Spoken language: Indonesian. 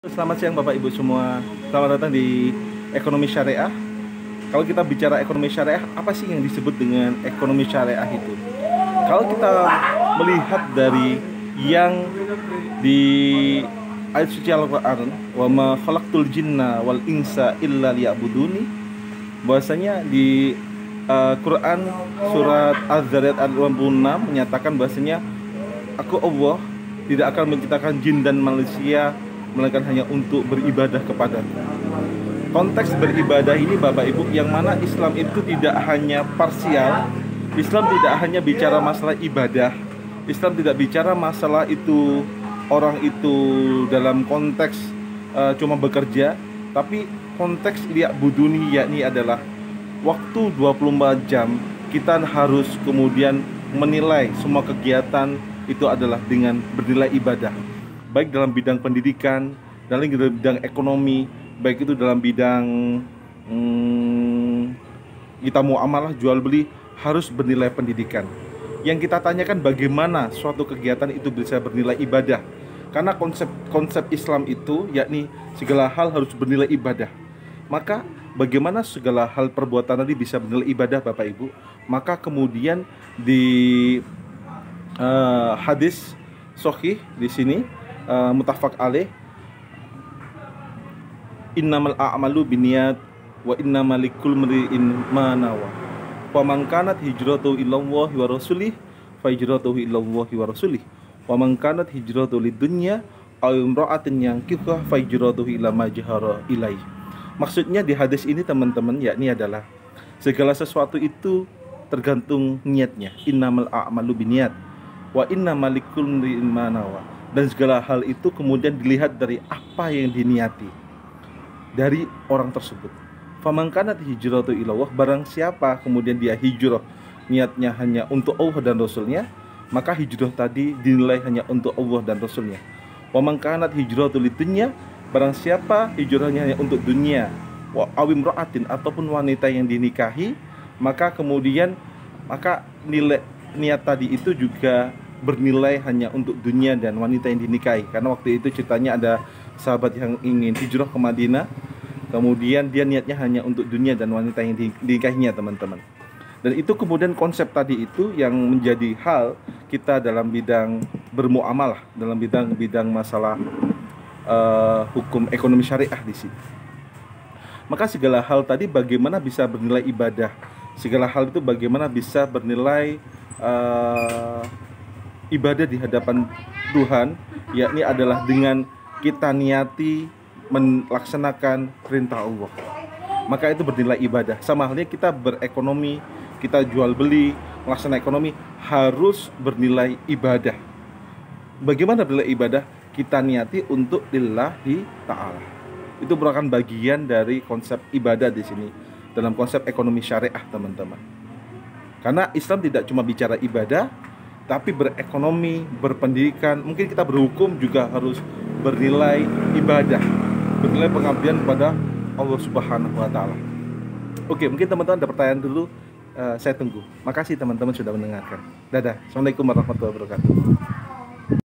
Selamat siang Bapak Ibu semua. Selamat datang di Ekonomi Syariah. Kalau kita bicara ekonomi syariah, apa sih yang disebut dengan ekonomi syariah itu? Kalau kita melihat dari yang di ayat suci Al-Qur'an, "Wa ma khalaqtul jinna wal insa illa liya'buduni", bahwasanya di Quran surat Az-Zariyat ayat 56 menyatakan bahwasanya aku Allah tidak akan menciptakan jin dan manusia melainkan hanya untuk beribadah kepadaku. Konteks beribadah ini Bapak Ibu, yang mana Islam itu tidak hanya parsial. Islam tidak hanya bicara masalah ibadah. Islam tidak bicara masalah itu orang itu dalam konteks cuma bekerja, tapi konteks liya'buduni, yakni adalah waktu 24 jam kita harus kemudian menilai semua kegiatan itu adalah dengan bernilai ibadah, baik dalam bidang pendidikan, dalam bidang ekonomi, baik itu dalam bidang kita muamalah jual beli, harus bernilai pendidikan. Yang kita tanyakan bagaimana suatu kegiatan itu bisa bernilai ibadah, karena konsep Islam itu yakni segala hal harus bernilai ibadah. Maka bagaimana segala hal perbuatan tadi bisa bernilai ibadah Bapak Ibu? Maka kemudian di hadis sahih di sini muttafaq alaih, innamal a'malu binniyat wa innamal likulli imri'in ma nawa. Wa man kanat hijratuhu ilallahi wa rasulih fa hijratuhu ilallahi wa rasulih. Wa man kanat hijratuhu lidunya aw imra'atin yankihuha fa hijratuhu ila ma jahara ilaih. Maksudnya di hadis ini teman-teman, yakni adalah segala sesuatu itu tergantung niatnya. Innamal a'malu binniyat wa innamal likulli imri'in ma nawa. Dan segala hal itu kemudian dilihat dari apa yang diniati dari orang tersebut. Faman kanat hijratu ilallah, barang siapa kemudian dia hijrah niatnya hanya untuk Allah dan Rasulnya, maka hijrah tadi dinilai hanya untuk Allah dan Rasulnya. Waman kanat hijratu lidunya, barang siapa hijrahnya hanya untuk dunia, wa awim ra'atin, ataupun wanita yang dinikahi, maka kemudian nilai niat tadi itu juga bernilai hanya untuk dunia dan wanita yang dinikahi. Karena waktu itu ceritanya ada sahabat yang ingin hijrah ke Madinah, kemudian dia niatnya hanya untuk dunia dan wanita yang dinikahinya teman-teman. Dan itu kemudian konsep tadi itu yang menjadi hal kita dalam bidang bermuamalah, dalam bidang masalah hukum ekonomi syariah di sini. Maka segala hal tadi bagaimana bisa bernilai ibadah, segala hal itu bagaimana bisa bernilai ibadah di hadapan Tuhan, yakni adalah dengan kita niati melaksanakan perintah Allah, maka itu bernilai ibadah. Sama halnya kita berekonomi, kita jual beli, melaksanakan ekonomi harus bernilai ibadah. Bagaimana bernilai ibadah? Kita niati untuk lillahi ta'ala. Itu merupakan bagian dari konsep ibadah di sini dalam konsep ekonomi syariah teman-teman. Karena Islam tidak cuma bicara ibadah, tapi berekonomi, berpendidikan, mungkin kita berhukum juga harus bernilai ibadah, bernilai pengabdian kepada Allah Subhanahu wa Ta'ala. Oke, mungkin teman-teman ada pertanyaan dulu, saya tunggu. Makasih teman-teman sudah mendengarkan. Dadah. Assalamualaikum warahmatullahi wabarakatuh.